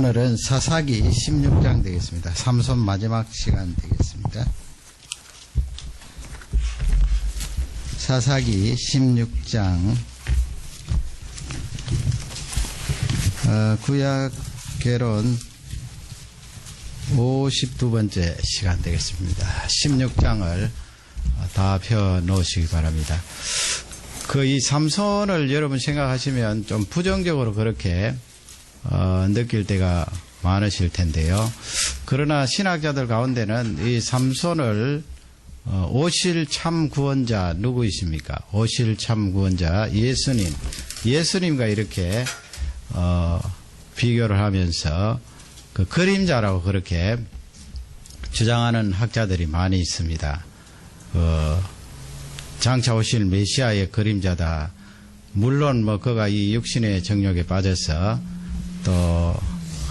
오늘은 사사기 16장 되겠습니다. 삼손 마지막 시간 되겠습니다. 사사기 16장 구약 개론 52번째 시간 되겠습니다. 16장을 다 펴 놓으시기 바랍니다. 이 삼손을 여러분 생각하시면 좀 부정적으로 그렇게 느낄 때가 많으실 텐데요. 그러나 신학자들 가운데는 이 삼손을 오실 참 구원자 누구이십니까? 오실 참 구원자 예수님과 이렇게 비교를 하면서 그 그림자라고 그렇게 주장하는 학자들이 많이 있습니다. 장차 오실 메시아의 그림자다. 물론 그가 이 육신의 정욕에 빠져서 또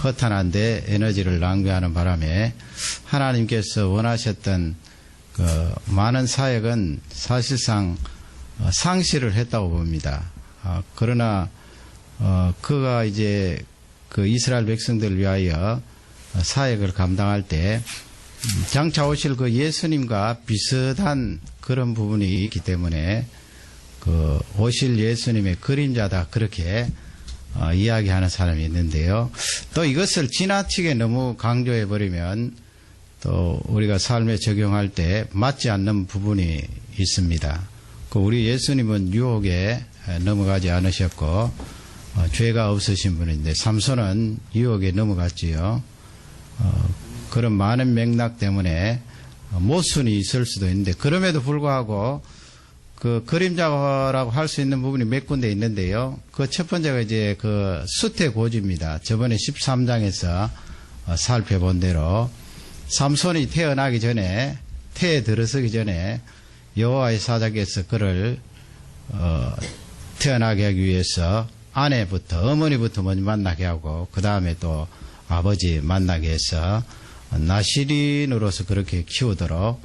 허탄한데 에너지를 낭비하는 바람에 하나님께서 원하셨던 많은 사역은 사실상 상실을 했다고 봅니다. 그러나 그가 이제 이스라엘 백성들을 위하여 사역을 감당할 때 장차 오실 예수님과 비슷한 그런 부분이 있기 때문에 오실 예수님의 그림자다 그렇게 이야기하는 사람이 있는데요. 또 이것을 지나치게 너무 강조해 버리면 또 우리가 삶에 적용할 때 맞지 않는 부분이 있습니다. 우리 예수님은 유혹에 넘어가지 않으셨고 죄가 없으신 분인데 삼손은 유혹에 넘어갔지요. 그런 많은 맥락 때문에 모순이 있을 수도 있는데 그럼에도 불구하고 그림자라고 할 수 있는 부분이 몇 군데 있는데요. 첫 번째가 이제 수태고지입니다. 저번에 13장에서 살펴본 대로 삼손이 태어나기 전에 태에 들어서기 전에 여호와의 사자께서 그를 태어나게 하기 위해서 어머니부터 먼저 만나게 하고 그 다음에 또 아버지 만나게 해서 나시린으로서 그렇게 키우도록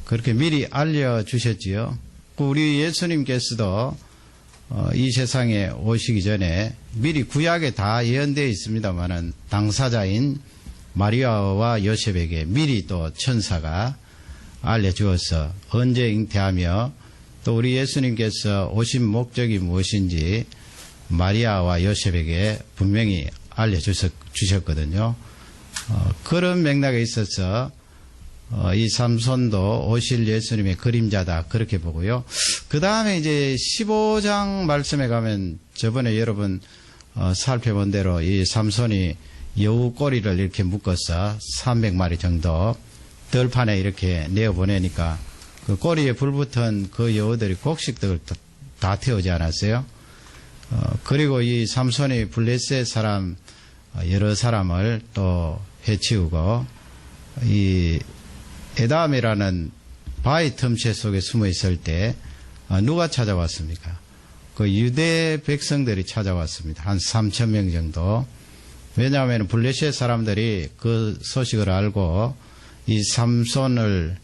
그렇게 미리 알려주셨지요. 우리 예수님께서도 이 세상에 오시기 전에 미리 구약에 다 예언되어 있습니다만은 당사자인 마리아와 요셉에게 미리 또 천사가 알려주어서 언제 잉태하며 또 우리 예수님께서 오신 목적이 무엇인지 마리아와 요셉에게 분명히 알려주셨거든요. 그런 맥락에 있어서 이 삼손도 오실 예수님의 그림자다 그렇게 보고요. 그 다음에 이제 15장 말씀에 가면 저번에 여러분 살펴본 대로 이 삼손이 여우 꼬리를 이렇게 묶어서 300마리 정도 들판에 이렇게 내어보내니까 그 꼬리에 불붙은 그 여우들이 곡식들을 다 태우지 않았어요. 그리고 이 삼손이 블레셋 사람 여러 사람을 또 해치우고 이 에담이라는 바위 틈새 속에 숨어 있을 때 누가 찾아왔습니까? 유대 백성들이 찾아왔습니다. 한 3,000명 정도. 왜냐하면 블레셋 사람들이 그 소식을 알고 이 삼손을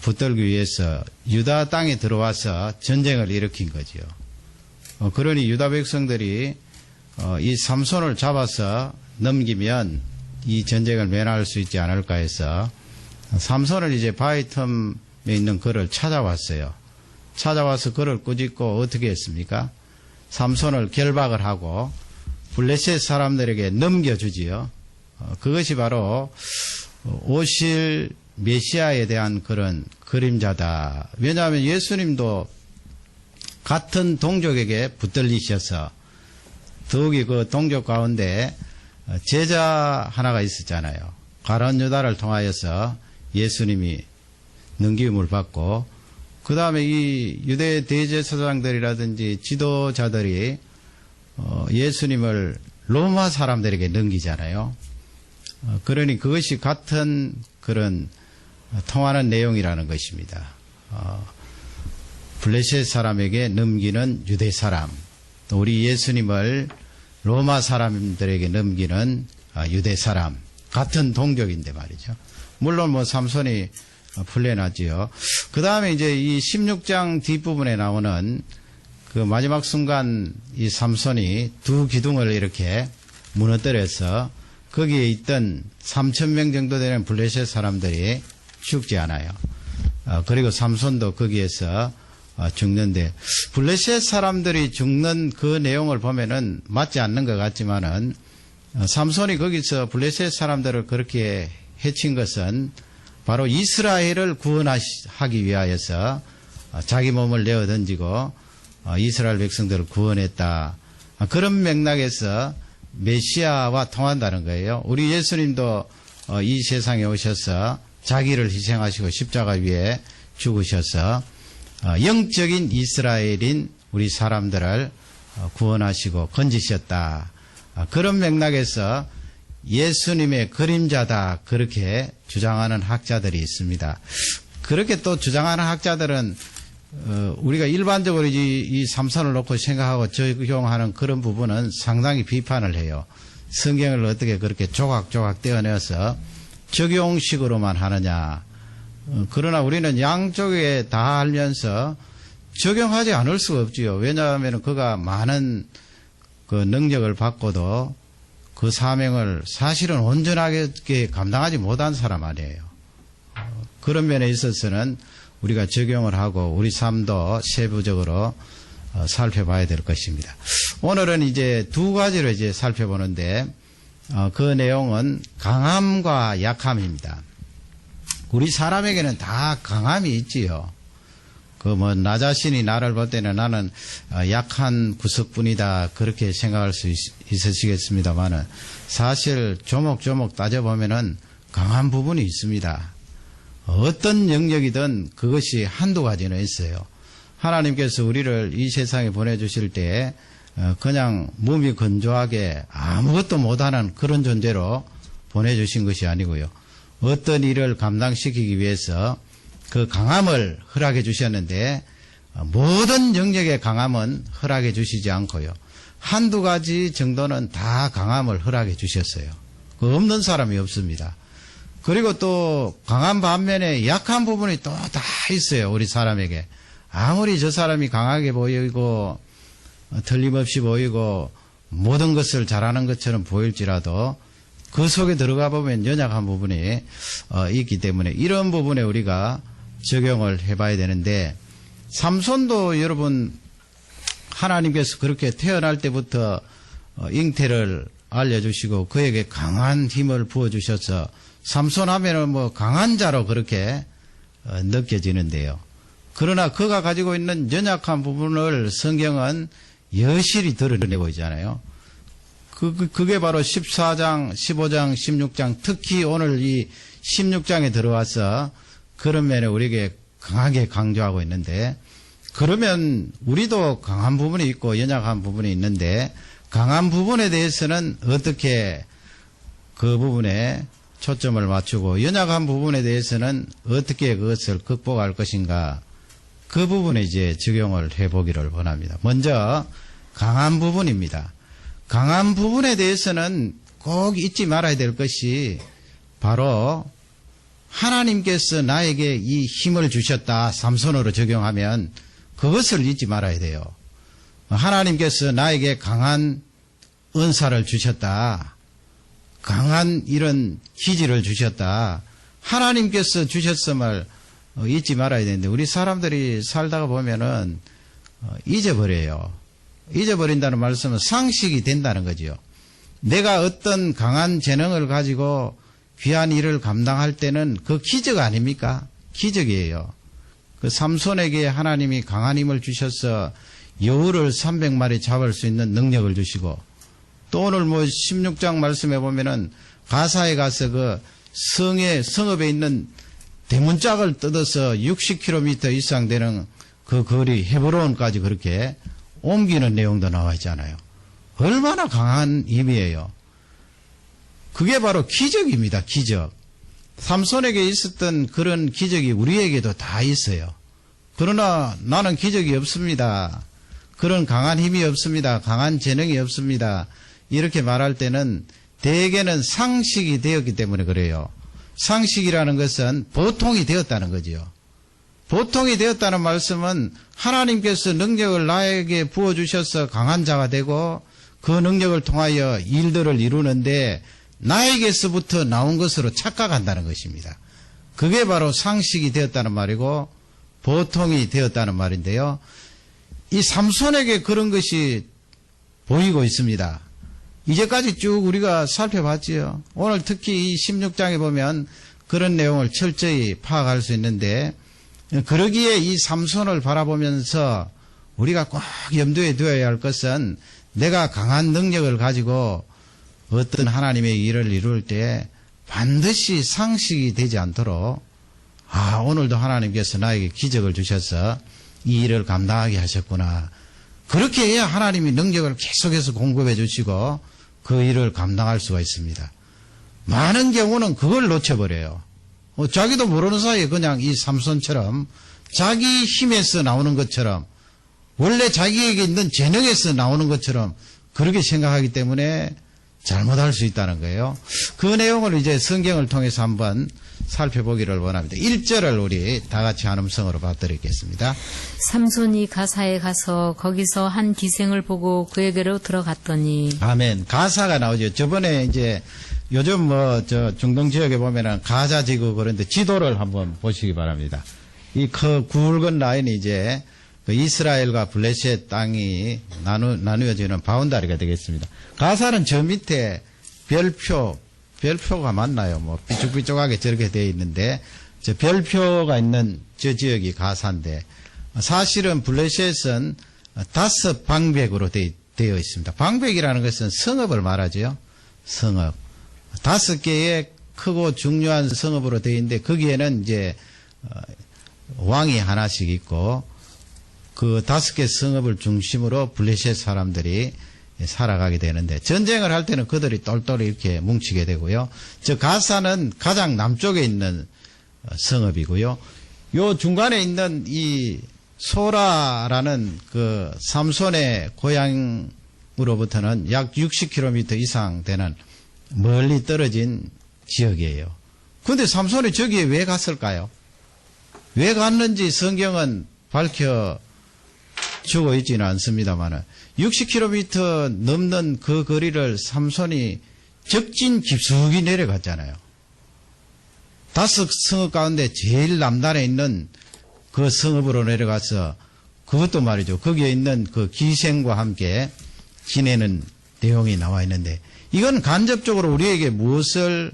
붙들기 위해서 유다 땅에 들어와서 전쟁을 일으킨 거지요. 그러니 유다 백성들이 이 삼손을 잡아서 넘기면 이 전쟁을 면할 수 있지 않을까 해서 삼손을 이제 바위 틈에 있는 그를 찾아왔어요. 찾아와서 그를 꾸짖고 어떻게 했습니까? 삼손을 결박을 하고 블레셋 사람들에게 넘겨주지요. 그것이 바로 오실 메시아에 대한 그런 그림자다. 왜냐하면 예수님도 같은 동족에게 붙들리셔서 더욱이 그 동족 가운데 제자 하나가 있었잖아요. 가룟 유다를 통하여서 예수님이 능기움을 받고 그 다음에 이 유대 대제사장들이라든지 지도자들이 예수님을 로마 사람들에게 넘기잖아요. 그러니 그것이 같은 그런 통하는 내용이라는 것입니다. 블레셋 사람에게 넘기는 유대 사람, 또 우리 예수님을 로마 사람들에게 넘기는 유대 사람, 같은 동족인데 말이죠. 물론 삼손이 풀려났지요. 그 다음에 이제 이 16장 뒷부분에 나오는 그 마지막 순간 이 삼손이 두 기둥을 이렇게 무너뜨려서 거기에 있던 3,000명 정도 되는 블레셋 사람들이 죽지 않아요. 그리고 삼손도 거기에서 죽는데, 블레셋 사람들이 죽는 그 내용을 보면은 맞지 않는 것 같지만은, 삼손이 거기서 블레셋 사람들을 그렇게 해친 것은 바로 이스라엘을 구원하기 위하여서 자기 몸을 내어 던지고 이스라엘 백성들을 구원했다. 그런 맥락에서 메시아와 통한다는 거예요. 우리 예수님도 이 세상에 오셔서 자기를 희생하시고 십자가 위에 죽으셔서 영적인 이스라엘인 우리 사람들을 구원하시고 건지셨다. 그런 맥락에서 예수님의 그림자다, 그렇게 주장하는 학자들이 있습니다. 그렇게 또 주장하는 학자들은 우리가 일반적으로 이 삼손을 놓고 생각하고 적용하는 그런 부분은 상당히 비판을 해요. 성경을 어떻게 그렇게 조각조각 떼어내서 적용식으로만 하느냐. 그러나 우리는 양쪽에 다 알면서 적용하지 않을 수가 없지요. 왜냐하면 그가 많은 그 능력을 받고도 그 사명을 사실은 온전하게 감당하지 못한 사람 아니에요. 그런 면에 있어서는 우리가 적용을 하고 우리 삶도 세부적으로 살펴봐야 될 것입니다. 오늘은 이제 두 가지로 이제 살펴보는데, 그 내용은 강함과 약함입니다. 우리 사람에게는 다 강함이 있지요. 나 자신이 나를 볼 때는 나는 약한 구석뿐이다, 그렇게 생각할 수 있으시겠습니다만은, 사실 조목조목 따져보면은 강한 부분이 있습니다. 어떤 영역이든 그것이 한두 가지는 있어요. 하나님께서 우리를 이 세상에 보내주실 때 그냥 몸이 건조하게 아무것도 못하는 그런 존재로 보내주신 것이 아니고요. 어떤 일을 감당시키기 위해서 그 강함을 허락해 주셨는데, 모든 영역의 강함은 허락해 주시지 않고요. 한두 가지 정도는 다 강함을 허락해 주셨어요. 그 없는 사람이 없습니다. 그리고 또 강한 반면에 약한 부분이 또 다 있어요. 우리 사람에게. 아무리 저 사람이 강하게 보이고 틀림없이 보이고 모든 것을 잘하는 것처럼 보일지라도 그 속에 들어가 보면 연약한 부분이 있기 때문에 이런 부분에 우리가 적용을 해봐야 되는데, 삼손도 여러분 하나님께서 그렇게 태어날 때부터 잉태를 알려주시고 그에게 강한 힘을 부어주셔서 삼손 하면은 강한 자로 그렇게 느껴지는데요. 그러나 그가 가지고 있는 연약한 부분을 성경은 여실히 드러내고 있잖아요. 그게 바로 14장, 15장, 16장, 특히 오늘 이 16장에 들어와서 그런 면에 우리에게 강하게 강조하고 있는데, 그러면 우리도 강한 부분이 있고 연약한 부분이 있는데, 강한 부분에 대해서는 어떻게 그 부분에 초점을 맞추고 연약한 부분에 대해서는 어떻게 그것을 극복할 것인가, 그 부분에 이제 적용을 해보기를 원합니다. 먼저 강한 부분입니다. 강한 부분에 대해서는 꼭 잊지 말아야 될 것이 바로 하나님께서 나에게 이 힘을 주셨다, 삼손으로 적용하면 그것을 잊지 말아야 돼요. 하나님께서 나에게 강한 은사를 주셨다, 강한 이런 기질을 주셨다, 하나님께서 주셨음을 잊지 말아야 되는데, 우리 사람들이 살다가 보면은 잊어버려요. 잊어버린다는 말씀은 상식이 된다는 거지요. 내가 어떤 강한 재능을 가지고 귀한 일을 감당할 때는 그 기적 아닙니까? 기적이에요. 그 삼손에게 하나님이 강한 힘을 주셔서 여우를 300마리 잡을 수 있는 능력을 주시고, 또 오늘 16장 말씀해 보면은 가사에 가서 그 성읍에 있는 대문짝을 뜯어서 60km 이상 되는 그 거리 헤브론까지 그렇게 옮기는 내용도 나와 있잖아요. 얼마나 강한 힘이에요. 그게 바로 기적입니다. 기적. 삼손에게 있었던 그런 기적이 우리에게도 다 있어요. 그러나 나는 기적이 없습니다, 그런 강한 힘이 없습니다, 강한 재능이 없습니다, 이렇게 말할 때는 대개는 상식이 되었기 때문에 그래요. 상식이라는 것은 보통이 되었다는 거지요. 보통이 되었다는 말씀은 하나님께서 능력을 나에게 부어주셔서 강한 자가 되고 그 능력을 통하여 일들을 이루는데 나에게서부터 나온 것으로 착각한다는 것입니다. 그게 바로 상식이 되었다는 말이고 보통이 되었다는 말인데요. 이 삼손에게 그런 것이 보이고 있습니다. 이제까지 쭉 우리가 살펴봤지요. 오늘 특히 이 16장에 보면 그런 내용을 철저히 파악할 수 있는데, 그러기에 이 삼손을 바라보면서 우리가 꼭 염두에 두어야 할 것은, 내가 강한 능력을 가지고 어떤 하나님의 일을 이룰 때 반드시 상식이 되지 않도록, 오늘도 하나님께서 나에게 기적을 주셔서 이 일을 감당하게 하셨구나. 그렇게 해야 하나님이 능력을 계속해서 공급해 주시고 그 일을 감당할 수가 있습니다. 많은 경우는 그걸 놓쳐버려요. 자기도 모르는 사이에 그냥 이 삼손처럼 자기 힘에서 나오는 것처럼, 원래 자기에게 있는 재능에서 나오는 것처럼 그렇게 생각하기 때문에 잘못할 수 있다는 거예요. 그 내용을 이제 성경을 통해서 한번 살펴보기를 원합니다. 1절을 우리 다 같이 한 음성으로 봐드리겠습니다. 삼손이 가사에 가서 거기서 한 기생을 보고 그에게로 들어갔더니. 아멘. 가사가 나오죠. 저번에 이제 요즘 저 중동 지역에 보면은 가자 지구 그런데 지도를 한번 보시기 바랍니다. 이 굵은 라인이 이제 그 이스라엘과 블레셋 땅이 나누어지는 바운다리가 되겠습니다. 가사는 저 밑에 별표가 맞나요? 뭐 삐쭉삐쭉하게 저렇게 되어 있는데, 저 별표가 있는 저 지역이 가사인데, 사실은 블레셋은 5방백으로 되어 있습니다. 방백이라는 것은 성읍을 말하죠. 성읍. 5개의 크고 중요한 성읍으로 되어 있는데, 거기에는 이제 왕이 하나씩 있고, 그 5개 성읍을 중심으로 블레셋 사람들이 살아가게 되는데, 전쟁을 할 때는 그들이 똘똘 이렇게 뭉치게 되고요. 저 가사는 가장 남쪽에 있는 성읍이고요. 요 중간에 있는 이 소라라는 그 삼손의 고향으로부터는 약 60km 이상 되는 멀리 떨어진 지역이에요. 그런데 삼손이 저기에 왜 갔을까요? 왜 갔는지 성경은 밝혀주고 있지는 않습니다만 60km 넘는 그 거리를 삼손이 적진 깊숙이 내려갔잖아요. 5 성읍 가운데 제일 남단에 있는 그 성읍으로 내려가서 그것도 말이죠. 거기에 있는 그 기생과 함께 지내는 내용이 나와 있는데, 이건 간접적으로 우리에게 무엇을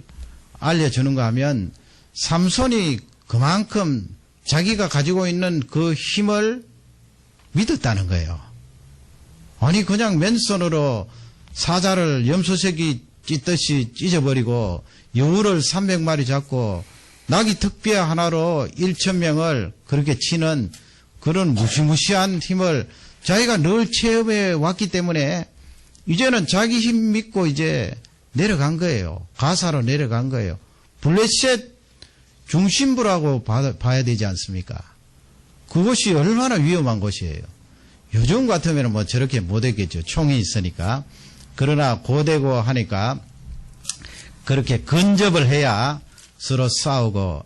알려주는가 하면 삼손이 그만큼 자기가 가지고 있는 그 힘을 믿었다는 거예요. 아니 그냥 맨손으로 사자를 염소새끼 찢듯이 찢어버리고 여우를 300마리 잡고 나귀 특배 하나로 1,000명을 그렇게 치는 그런 무시무시한 힘을 자기가 늘 체험해 왔기 때문에 이제는 자기 힘 믿고 이제 내려간 거예요. 가사로 내려간 거예요. 블레셋 중심부라고 봐야 되지 않습니까? 그것이 얼마나 위험한 곳이에요. 요즘 같으면 뭐 저렇게 못했겠죠. 총이 있으니까. 그러나 고되고 하니까 그렇게 근접을 해야 서로 싸우고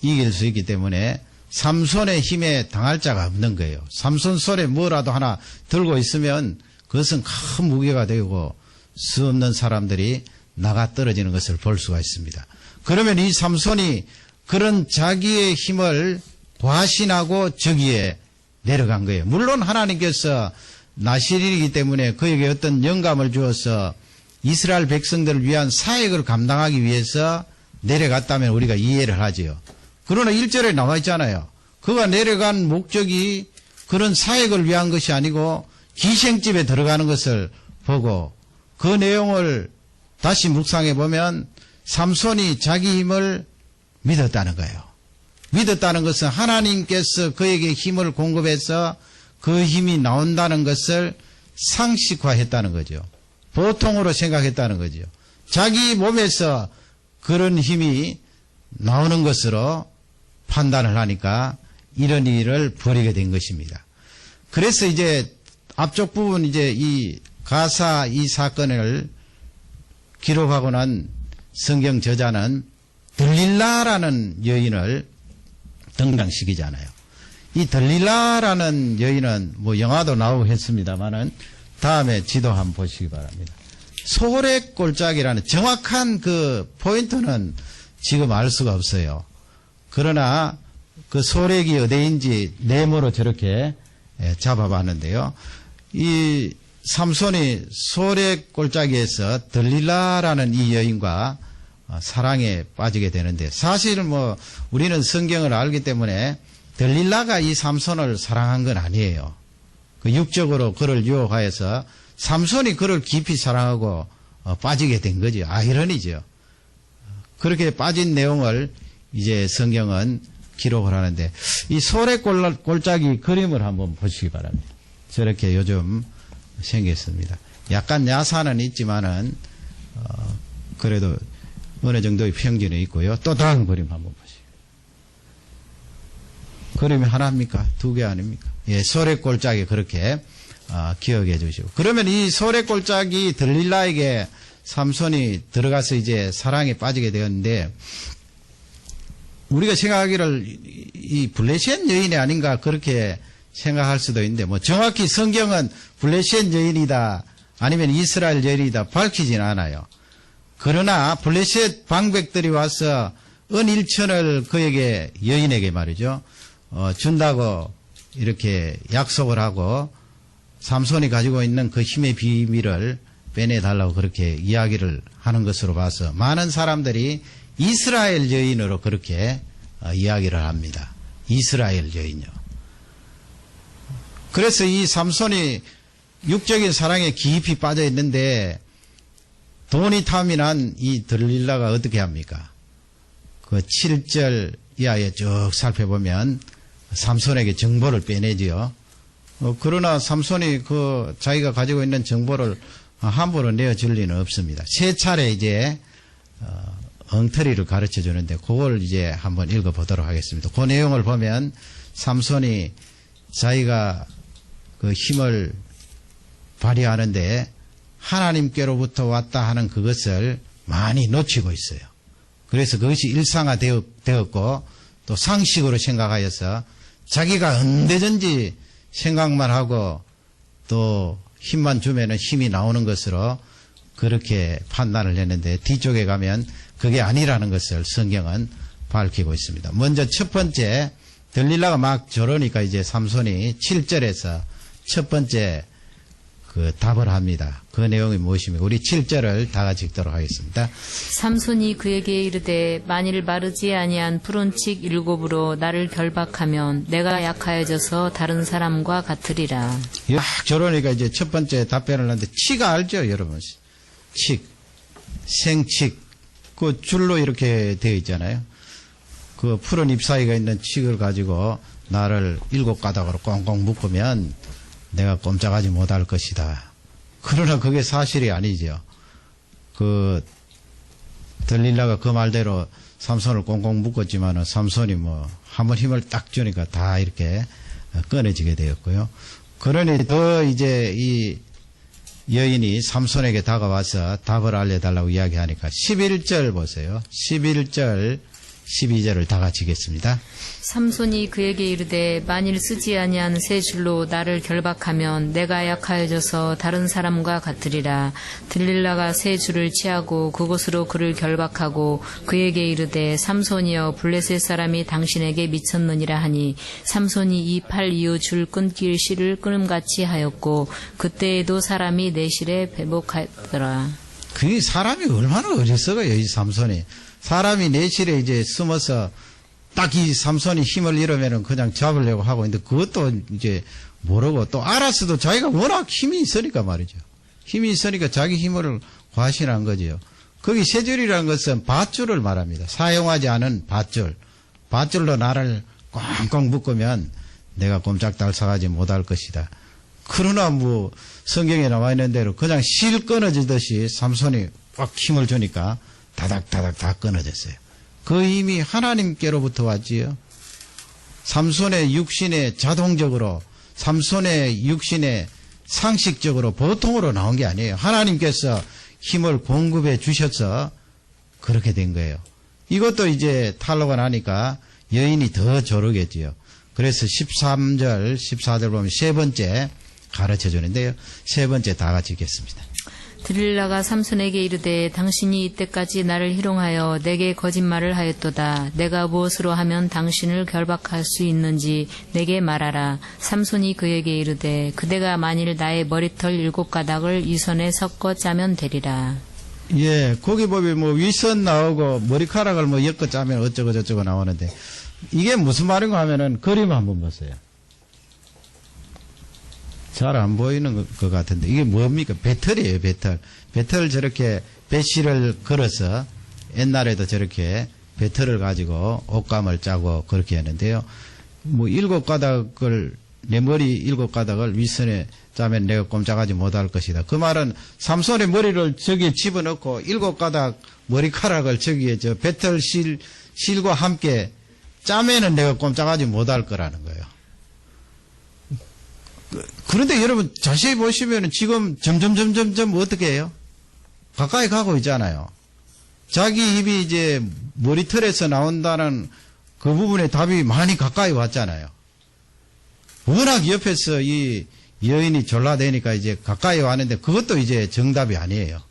이길 수 있기 때문에 삼손의 힘에 당할 자가 없는 거예요. 삼손 손에 뭐라도 하나 들고 있으면 그것은 큰 무게가 되고 수 없는 사람들이 나가 떨어지는 것을 볼 수가 있습니다. 그러면 이 삼손이 그런 자기의 힘을 과신하고 저기에 내려간 거예요. 물론 하나님께서 나실이기 때문에 그에게 어떤 영감을 주어서 이스라엘 백성들을 위한 사역을 감당하기 위해서 내려갔다면 우리가 이해를 하지요. 그러나 1절에 나와 있잖아요. 그가 내려간 목적이 그런 사역을 위한 것이 아니고 기생집에 들어가는 것을 보고 그 내용을 다시 묵상해 보면 삼손이 자기 힘을 믿었다는 거예요. 믿었다는 것은 하나님께서 그에게 힘을 공급해서 그 힘이 나온다는 것을 상식화했다는 거죠. 보통으로 생각했다는 거죠. 자기 몸에서 그런 힘이 나오는 것으로 판단을 하니까 이런 일을 벌이게 된 것입니다. 그래서 이제 앞쪽 부분 이제 이 가사 이 사건을 기록하고 난 성경 저자는 들릴라라는 여인을 등장시키잖아요. 이 들릴라라는 여인은 뭐 영화도 나오고 했습니다만은 다음에 지도 한번 보시기 바랍니다. 소래골짜기라는 정확한 그 포인트는 지금 알 수가 없어요. 그러나 그 소래기 어디인지 네모로 저렇게 잡아봤는데요. 이 삼손이 소래골짜기에서 들릴라라는 이 여인과 사랑에 빠지게 되는데, 사실 뭐 우리는 성경을 알기 때문에 들릴라가 이 삼손을 사랑한 건 아니에요. 그 육적으로 그를 유혹하여서 삼손이 그를 깊이 사랑하고 빠지게 된 거죠. 아이러니죠. 그렇게 빠진 내용을 이제 성경은 기록을 하는데, 이 소래골짜기 그림을 한번 보시기 바랍니다. 저렇게 요즘 생겼습니다. 약간 야사는 있지만은 그래도 어느 정도의 평균이 있고요. 또 다음 그림 한번 보시죠. 그림이 하나입니까? 두 개 아닙니까? 예, 소래골짜기 그렇게 기억해 주시고. 그러면 이 소래골짜기 들릴라에게 삼손이 들어가서 이제 사랑에 빠지게 되었는데, 우리가 생각하기를 이 블레셋 여인이 아닌가 그렇게 생각할 수도 있는데, 뭐 정확히 성경은 블레셋 여인이다 아니면 이스라엘 여인이다 밝히진 않아요. 그러나 블레셋 방백들이 와서 은 1천을 그에게, 여인에게 말이죠, 준다고 이렇게 약속을 하고 삼손이 가지고 있는 그 힘의 비밀을 빼내달라고 그렇게 이야기를 하는 것으로 봐서 많은 사람들이 이스라엘 여인으로 그렇게 이야기를 합니다. 이스라엘 여인요. 그래서 이 삼손이 육적인 사랑에 깊이 빠져 있는데, 돈이 탐이 난 이 들릴라가 어떻게 합니까? 그 7절 이하에 쭉 살펴보면 삼손에게 정보를 빼내지요. 그러나 삼손이 그 자기가 가지고 있는 정보를 함부로 내어줄 리는 없습니다. 세 차례 이제 엉터리를 가르쳐 주는데, 그걸 이제 한번 읽어보도록 하겠습니다. 그 내용을 보면 삼손이 자기가 그 힘을 발휘하는데 하나님께로부터 왔다 하는 그것을 많이 놓치고 있어요. 그래서 그것이 일상화되었고 또 상식으로 생각하여서 자기가 언제든지 생각만 하고 또 힘만 주면은 힘이 나오는 것으로 그렇게 판단을 했는데, 뒤쪽에 가면 그게 아니라는 것을 성경은 밝히고 있습니다. 먼저 첫 번째, 들릴라가 막 저러니까 이제 삼손이 7절에서 첫 번째 그 답을 합니다. 그 내용이 무엇입니까? 우리 7절을 다 같이 읽도록 하겠습니다. 삼손이 그에게 이르되 만일 마르지 아니한 푸른 칙 7으로 나를 결박하면 내가 약하여져서 다른 사람과 같으리라. 막 저러니까 이제 첫 번째 답변을 하는데, 칙 알죠, 여러분? 칙, 생칙, 그 줄로 이렇게 되어 있잖아요. 그 푸른 잎 사이가 있는 칙을 가지고 나를 7가닥으로 꽁꽁 묶으면 내가 꼼짝하지 못할 것이다. 그러나 그게 사실이 아니죠. 그 들릴라가 그 말대로 삼손을 꽁꽁 묶었지만은 삼손이 뭐 한번 힘을 딱 주니까 다 이렇게 끊어지게 되었고요. 그러니 더 이제 이 여인이 삼손에게 다가와서 답을 알려달라고 이야기하니까 11절 보세요. 11절 12절을 다 같이 읽겠습니다. 삼손이 그에게 이르되 만일 쓰지 아니한 새 줄로 나를 결박하면 내가 약하여져서 다른 사람과 같으리라. 들릴라가 새 줄을 취하고 그곳으로 그를 결박하고 그에게 이르되 삼손이여 블레셋 사람이 당신에게 미쳤느니라 하니, 삼손이 이 팔 이후 줄 끊길 실을 끊음같이 하였고 그때에도 사람이 내 실에 배복하더라. 그 사람이 얼마나 어리석어요, 이 삼손이. 사람이 내실에 이제 숨어서 딱 이 삼손이 힘을 잃으면 그냥 잡으려고 하고 있는데, 그것도 이제 모르고 또 알았어도 자기가 워낙 힘이 있으니까 말이죠. 힘이 있으니까 자기 힘을 과신한 거지요. 거기 세 줄이라는 것은 밧줄을 말합니다. 사용하지 않은 밧줄. 밧줄로 나를 꽝꽝 묶으면 내가 꼼짝달싹하지 못할 것이다. 그러나 뭐 성경에 나와 있는 대로 그냥 실 끊어지듯이 삼손이 꽉 힘을 주니까 다닥다닥 다 끊어졌어요. 그 힘이 하나님께로부터 왔지요. 삼손의 육신에 자동적으로, 삼손의 육신에 상식적으로 보통으로 나온 게 아니에요. 하나님께서 힘을 공급해 주셔서 그렇게 된 거예요. 이것도 이제 탈로가 나니까 여인이 더 조르겠지요. 그래서 13절, 14절 보면 세 번째 가르쳐 주는데요. 세 번째 다 같이 읽겠습니다. 들릴라가 삼손에게 이르되 당신이 이때까지 나를 희롱하여 내게 거짓말을 하였도다. 내가 무엇으로 하면 당신을 결박할 수 있는지 내게 말하라. 삼손이 그에게 이르되 그대가 만일 나의 머리털 7가닥을 위선에 섞어 짜면 되리라. 예, 거기 보면 뭐 위선 나오고 머리카락을 뭐 엮어 짜면 어쩌고 저쩌고 나오는데 이게 무슨 말인가 하면은 그림 한번 보세요. 잘 안 보이는 것 같은데 이게 뭡니까? 배털이에요, 배털. 배털 저렇게 배실을 걸어서 옛날에도 저렇게 배털을 가지고 옷감을 짜고 그렇게 하는데요. 뭐 7가닥을 내 머리 7가닥을 윗선에 짜면 내가 꼼짝하지 못할 것이다. 그 말은 삼손의 머리를 저기에 집어넣고 7가닥 머리카락을 저기에 저 배털 실과 함께 짜면은 내가 꼼짝하지 못할 거라는 거예요. 그런데 여러분 자세히 보시면 지금 점점 어떻게 해요? 가까이 가고 있잖아요. 자기 입이 이제 머리털에서 나온다는 그 부분에 답이 많이 가까이 왔잖아요. 워낙 옆에서 이 여인이 졸라대니까 이제 가까이 왔는데 그것도 이제 정답이 아니에요.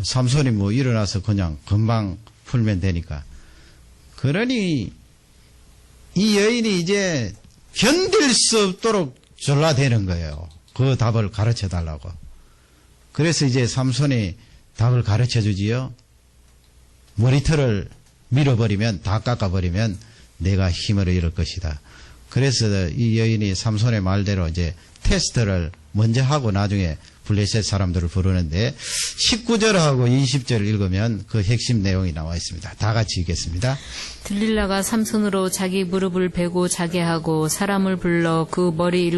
삼손이 뭐 일어나서 그냥 금방 풀면 되니까. 그러니 이 여인이 이제 견딜 수 없도록 졸라대는 거예요. 그 답을 가르쳐 달라고. 그래서 이제 삼손이 답을 가르쳐 주지요. 머리털을 밀어버리면, 다 깎아버리면 내가 힘을 잃을 것이다. 그래서 이 여인이 삼손의 말대로 이제 테스트를 먼저 하고 나중에 블레셋 사람들을 부르는데 19절하고 20절 읽으면 그 핵심 내용이 나와 있습니다. 다 같이 읽겠습니다. 들릴라가 삼손으로 자기 무릎을 베고 자게 하고 사람을 불러 그 머리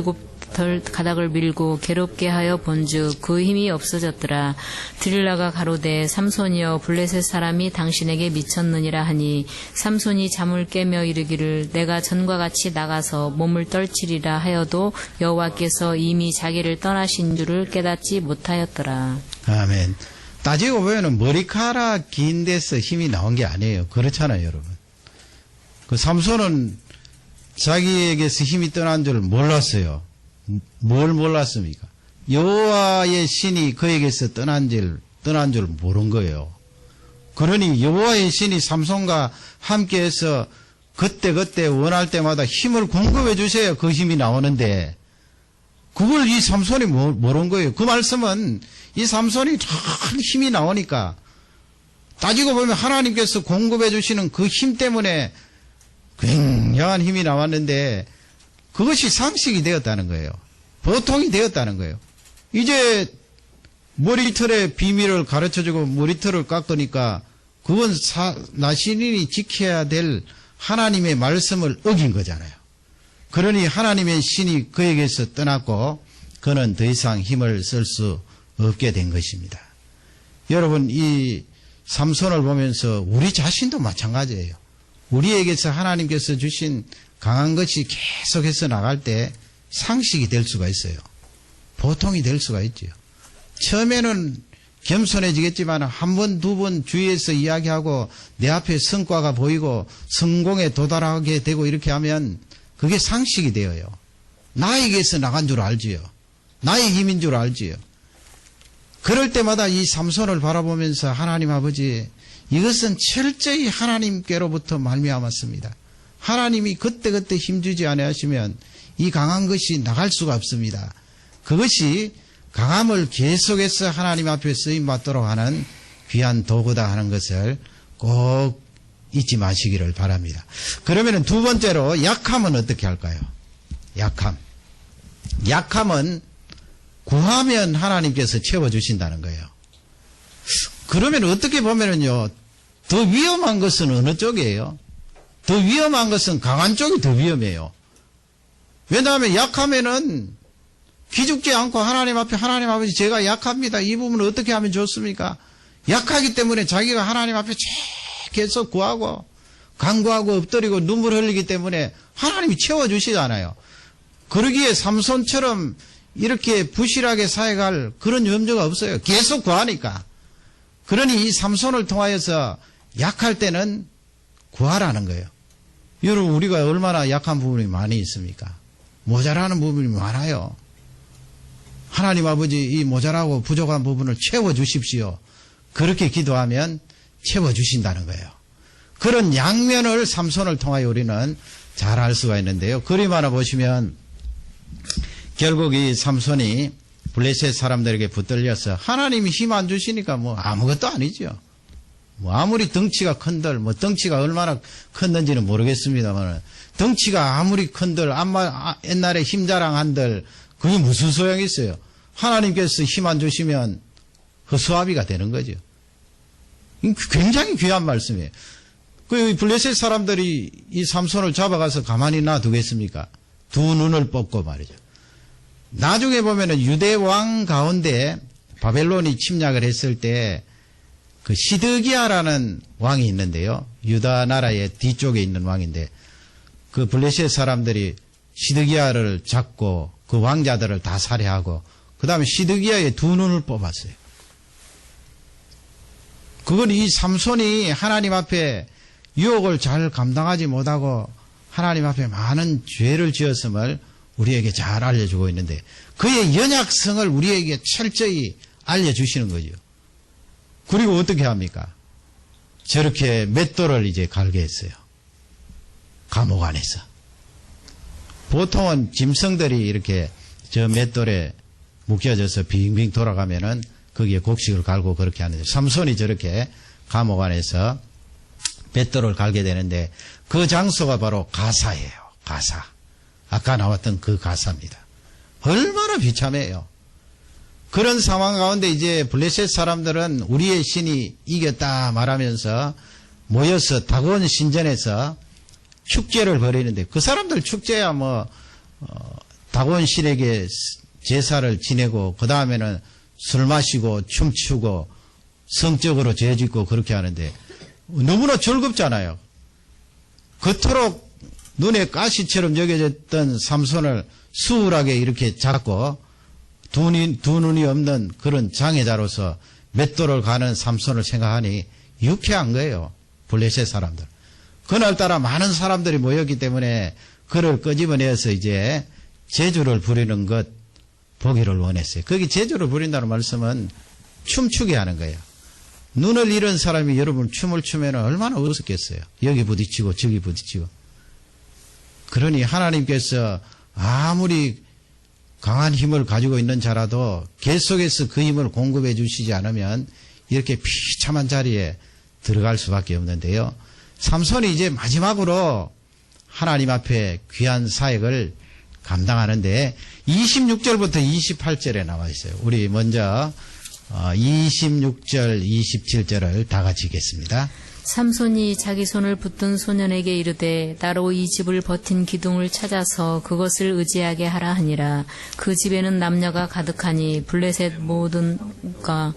7가닥을 밀고 괴롭게 하여 본즉 그 힘이 없어졌더라. 들릴라가 가로되 삼손이여 블레셋 사람이 당신에게 미쳤느니라 하니 삼손이 잠을 깨며 이르기를 내가 전과 같이 나가서 몸을 떨치리라 하여도 여호와께서 이미 자기를 떠나신 줄을 깨닫지 못하였더라. 아멘. 따지고 보면 머리카락 긴 데서 힘이 나온 게 아니에요. 그렇잖아요, 여러분. 그 삼손은 자기에게서 힘이 떠난 줄 몰랐어요. 뭘 몰랐습니까? 여호와의 신이 그에게서 떠난 줄 모른 거예요. 그러니 여호와의 신이 삼손과 함께해서 그때 원할 때마다 힘을 공급해 주셔야 그 힘이 나오는데 그걸 이 삼손이 모른 거예요. 그 말씀은 이 삼손이 참 힘이 나오니까 따지고 보면 하나님께서 공급해 주시는 그 힘 때문에 굉장한 힘이 나왔는데 그것이 상식이 되었다는 거예요. 보통이 되었다는 거예요. 이제 머리털의 비밀을 가르쳐주고 머리털을 깎으니까 그건 나 신인이 지켜야 될 하나님의 말씀을 어긴 거잖아요. 그러니 하나님의 신이 그에게서 떠났고 그는 더 이상 힘을 쓸 수 없게 된 것입니다. 여러분 이 삼손을 보면서 우리 자신도 마찬가지예요. 우리에게서 하나님께서 주신 강한 것이 계속해서 나갈 때 상식이 될 수가 있어요. 보통이 될 수가 있죠. 처음에는 겸손해지겠지만 한 번, 두 번 주위에서 이야기하고 내 앞에 성과가 보이고 성공에 도달하게 되고 이렇게 하면 그게 상식이 되어요. 나에게서 나간 줄 알지요. 나의 힘인 줄 알지요. 그럴 때마다 이 삼손을 바라보면서 하나님 아버지 이것은 철저히 하나님께로부터 말미암았습니다. 하나님이 그때그때 힘주지 아니하시면 이 강한 것이 나갈 수가 없습니다. 그것이 강함을 계속해서 하나님 앞에 쓰임받도록 하는 귀한 도구다 하는 것을 꼭 잊지 마시기를 바랍니다. 그러면 두 번째로 약함은 어떻게 할까요? 약함은 구하면 하나님께서 채워주신다는 거예요. 그러면 어떻게 보면은요, 더 위험한 것은 어느 쪽이에요? 더 위험한 것은 강한 쪽이 더 위험해요. 왜냐하면 약하면은 기죽지 않고 하나님 앞에 하나님 아버지 제가 약합니다. 이 부분을 어떻게 하면 좋습니까? 약하기 때문에 자기가 하나님 앞에 계속 구하고 간구하고 엎드리고 눈물 흘리기 때문에 하나님이 채워주시잖아요. 그러기에 삼손처럼 이렇게 부실하게 살아갈 그런 염려가 없어요. 계속 구하니까. 그러니 이 삼손을 통하여서 약할 때는 구하라는 거예요. 여러분 우리가 얼마나 약한 부분이 많이 있습니까? 모자라는 부분이 많아요. 하나님 아버지 이 모자라고 부족한 부분을 채워주십시오. 그렇게 기도하면 채워주신다는 거예요. 그런 양면을 삼손을 통하여 우리는 잘 알 수가 있는데요. 그림 하나 보시면 결국 이 삼손이 블레셋 사람들에게 붙들려서 하나님이 힘 안 주시니까 뭐 아무것도 아니죠. 뭐 아무리 덩치가 큰들, 뭐 덩치가 얼마나 컸는지는 모르겠습니다만 덩치가 아무리 큰들, 옛날에 힘 자랑한들 그게 무슨 소용이 있어요. 하나님께서 힘 안 주시면 허수아비가 되는 거죠. 굉장히 귀한 말씀이에요. 그 블레셋 사람들이 이 삼손을 잡아가서 가만히 놔두겠습니까? 두 눈을 뽑고 말이죠. 나중에 보면은 유대 왕 가운데 바벨론이 침략을 했을 때 그 시드기야라는 왕이 있는데요. 유다 나라의 뒤쪽에 있는 왕인데 그 블레셋 사람들이 시드기야를 잡고 그 왕자들을 다 살해하고 그 다음에 시드기야의 두 눈을 뽑았어요. 그건 이 삼손이 하나님 앞에 유혹을 잘 감당하지 못하고 하나님 앞에 많은 죄를 지었음을 우리에게 잘 알려주고 있는데 그의 연약성을 우리에게 철저히 알려주시는 거죠. 그리고 어떻게 합니까? 저렇게 맷돌을 이제 갈게 했어요. 감옥 안에서. 보통은 짐승들이 이렇게 저 맷돌에 묶여져서 빙빙 돌아가면은 거기에 곡식을 갈고 그렇게 하는데 삼손이 저렇게 감옥 안에서 맷돌을 갈게 되는데 그 장소가 바로 가사예요. 가사. 아까 나왔던 그 가사입니다. 얼마나 비참해요. 그런 상황 가운데 이제 블레셋 사람들은 우리의 신이 이겼다 말하면서 모여서 다곤 신전에서 축제를 벌이는데 그 사람들 축제야 뭐 다곤 신에게 제사를 지내고 그 다음에는 술 마시고 춤추고 성적으로 죄짓고 그렇게 하는데 너무나 즐겁잖아요. 그토록 눈에 가시처럼 여겨졌던 삼손을 수월하게 이렇게 잡고 두 눈이 없는 그런 장애자로서 맷돌을 가는 삼손을 생각하니 유쾌한 거예요. 블레셋 사람들. 그날따라 많은 사람들이 모였기 때문에 그를 끄집어내서 이제 제주를 부리는 것 보기를 원했어요. 거기 제주를 부린다는 말씀은 춤추게 하는 거예요. 눈을 잃은 사람이 여러분 춤을 추면 얼마나 웃었겠어요. 여기 부딪히고 저기 부딪히고. 그러니 하나님께서 아무리 강한 힘을 가지고 있는 자라도 계속해서 그 힘을 공급해 주시지 않으면 이렇게 비참한 자리에 들어갈 수밖에 없는데요. 삼손이 이제 마지막으로 하나님 앞에 귀한 사역을 감당하는데 26절부터 28절에 나와 있어요. 우리 먼저 26절, 27절을 다 같이 읽겠습니다. 삼손이 자기 손을 붙든 소년에게 이르되 나로 이 집을 버틴 기둥을 찾아서 그것을 의지하게 하라 하니라. 그 집에는 남녀가 가득하니 블레셋 모든가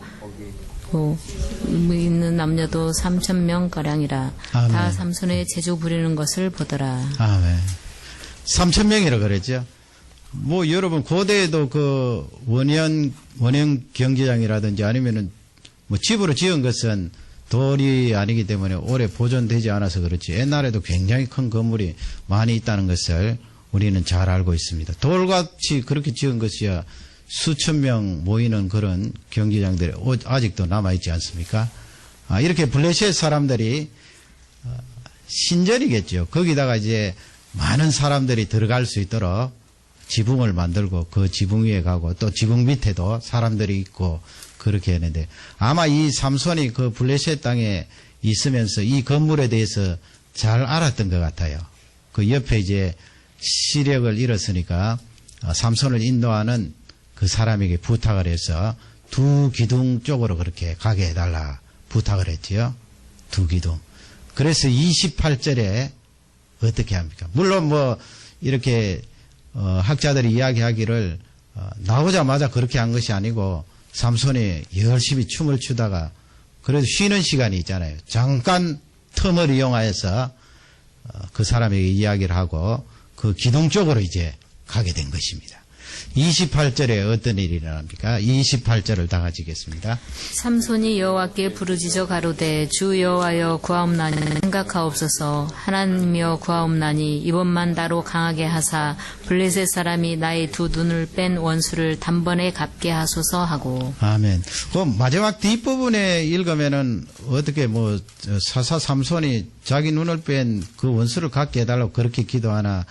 있는 남녀도 3,000명가량이라. 다 삼손의 제주 부리는 것을 보더라. 아멘. 3,000명이라 그랬죠. 뭐 여러분 고대에도 그 원형 경기장이라든지 아니면은 뭐 집으로 지은 것은 돌이 아니기 때문에 오래 보존되지 않아서 그렇지 옛날에도 굉장히 큰 건물이 많이 있다는 것을 우리는 잘 알고 있습니다. 돌같이 그렇게 지은 것이야 수천 명 모이는 그런 경기장들이 아직도 남아있지 않습니까? 이렇게 블레셋 사람들이 신전이겠죠. 거기다가 이제 많은 사람들이 들어갈 수 있도록 지붕을 만들고 그 지붕 위에 가고 또 지붕 밑에도 사람들이 있고 그렇게 했는데 아마 이 삼손이 그 블레셋 땅에 있으면서 이 건물에 대해서 잘 알았던 것 같아요. 그 옆에 이제 시력을 잃었으니까 삼손을 인도하는 그 사람에게 부탁을 해서 두 기둥 쪽으로 그렇게 가게 해달라 부탁을 했지요. 두 기둥. 그래서 28절에 어떻게 합니까? 물론 뭐 이렇게 학자들이 이야기하기를 나오자마자 그렇게 한 것이 아니고 삼손이 열심히 춤을 추다가 그래도 쉬는 시간이 있잖아요. 잠깐 틈을 이용하여서 그 사람에게 이야기를 하고 그 기둥 쪽으로 이제 가게 된 것입니다. 28절에 어떤 일이 일어납니까? 28절을 다 같이 읽겠습니다. 삼손이 여호와께 부르짖어 가로되 주 여호와여 구하옵나니 생각하옵소서. 하나님이여 구하옵나니 이번만 나로 강하게 하사 블레셋 사람이 나의 두 눈을 뺀 원수를 단번에 갚게 하소서 하고. 아멘. 그 마지막 뒷부분에 읽으면은 어떻게 사사 삼손이 자기 눈을 뺀 그 원수를 갖게 해달라고 그렇게 기도하나,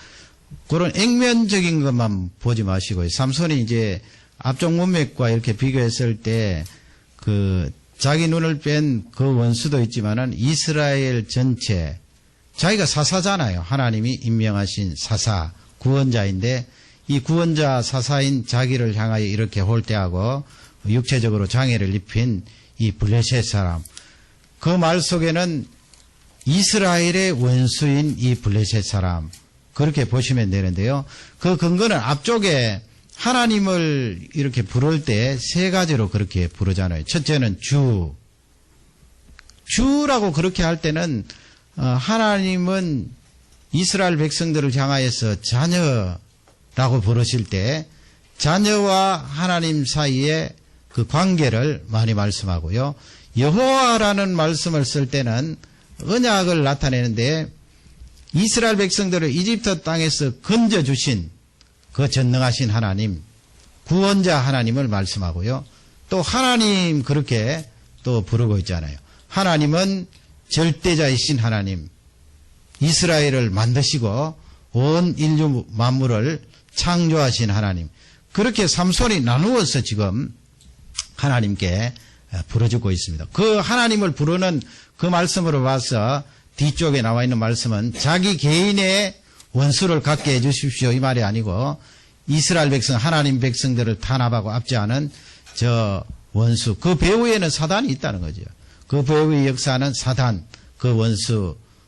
그런 액면적인 것만 보지 마시고요. 삼손이 이제 앞쪽 문맥과 이렇게 비교했을 때 자기 눈을 뺀 그 원수도 있지만은 이스라엘 전체, 자기가 사사잖아요. 하나님이 임명하신 사사, 구원자인데 이 구원자 사사인 자기를 향하여 이렇게 홀대하고 육체적으로 장애를 입힌 이 블레셋 사람, 그 말 속에는 이스라엘의 원수인 이 블레셋 사람, 그렇게 보시면 되는데요. 그 근거는 앞쪽에 하나님을 이렇게 부를 때 세 가지로 그렇게 부르잖아요. 첫째는 주라고 그렇게 할 때는 하나님은 이스라엘 백성들을 향하여서 자녀라고 부르실 때 자녀와 하나님 사이의 그 관계를 많이 말씀하고요. 여호와라는 말씀을 쓸 때는 언약을 나타내는데 이스라엘 백성들을 이집트 땅에서 건져주신 그 전능하신 하나님, 구원자 하나님을 말씀하고요. 또 하나님 그렇게 또 부르고 있잖아요. 하나님은 절대자이신 하나님, 이스라엘을 만드시고 온 인류 만물을 창조하신 하나님, 그렇게 삼손이 나누어서 지금 하나님께 부르짖고 있습니다. 그 하나님을 부르는 그 말씀으로 봐서 뒤쪽에 나와 있는 말씀은 자기 개인의 원수를 갖게 해주십시오 이 말이 아니고, 이스라엘 백성, 하나님 백성들을 탄압하고 압제하는 저 원수, 그 배후에는 사단이 있다는 거죠. 그 배후의 역사는 사단, 그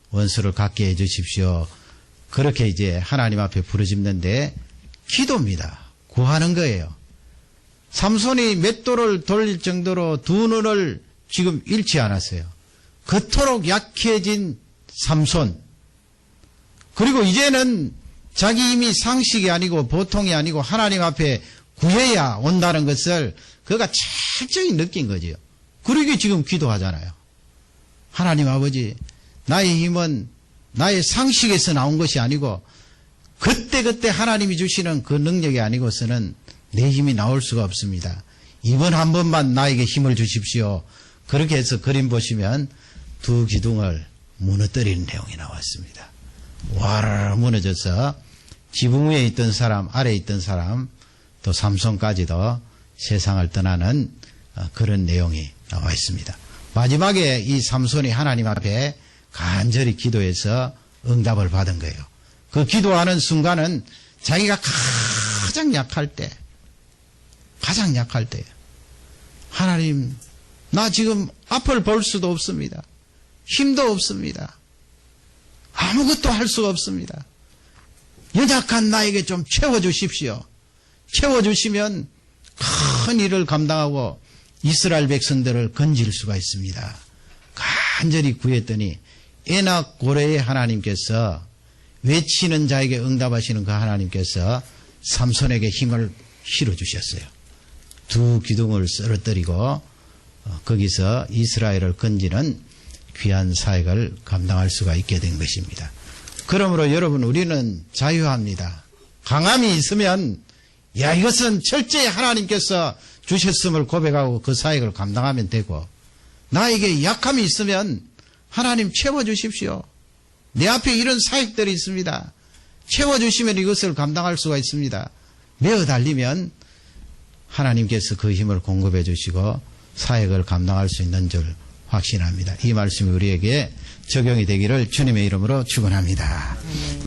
원수를 갖게 해주십시오. 그렇게 이제 하나님 앞에 부르짖는데 기도입니다. 구하는 거예요. 삼손이 맷돌을 돌릴 정도로 두 눈을 지금 잃지 않았어요. 그토록 약해진 삼손. 그리고 이제는 자기 힘이 상식이 아니고 보통이 아니고 하나님 앞에 구해야 온다는 것을 그가 철저히 느낀 거지요. 그러게 지금 기도하잖아요. 하나님 아버지, 나의 힘은 나의 상식에서 나온 것이 아니고 그때그때 하나님이 주시는 그 능력이 아니고서는 내 힘이 나올 수가 없습니다. 이번 한 번만 나에게 힘을 주십시오. 그렇게 해서 그림 보시면 두 기둥을 무너뜨리는 내용이 나왔습니다. 와르르 무너져서 지붕 위에 있던 사람, 아래에 있던 사람, 또 삼손까지도 세상을 떠나는 그런 내용이 나와 있습니다. 마지막에 이 삼손이 하나님 앞에 간절히 기도해서 응답을 받은 거예요. 그 기도하는 순간은 자기가 가장 약할 때, 하나님, 나 지금 앞을 볼 수도 없습니다. 힘도 없습니다. 아무것도 할 수가 없습니다. 연약한 나에게 좀 채워주십시오. 채워주시면 큰 일을 감당하고 이스라엘 백성들을 건질 수가 있습니다. 간절히 구했더니 에낙 고레의 하나님께서, 외치는 자에게 응답하시는 그 하나님께서 삼손에게 힘을 실어주셨어요. 두 기둥을 쓰러뜨리고 거기서 이스라엘을 건지는 귀한 사역을 감당할 수가 있게 된 것입니다. 그러므로 여러분, 우리는 자유합니다. 강함이 있으면 이것은 철저히 하나님께서 주셨음을 고백하고 그 사역을 감당하면 되고, 나에게 약함이 있으면 하나님 채워주십시오. 내 앞에 이런 사역들이 있습니다. 채워주시면 이것을 감당할 수가 있습니다. 매어 달리면 하나님께서 그 힘을 공급해 주시고 사역을 감당할 수 있는 줄 확신합니다. 이 말씀이 우리에게 적용이 되기를 주님의 이름으로 축원합니다.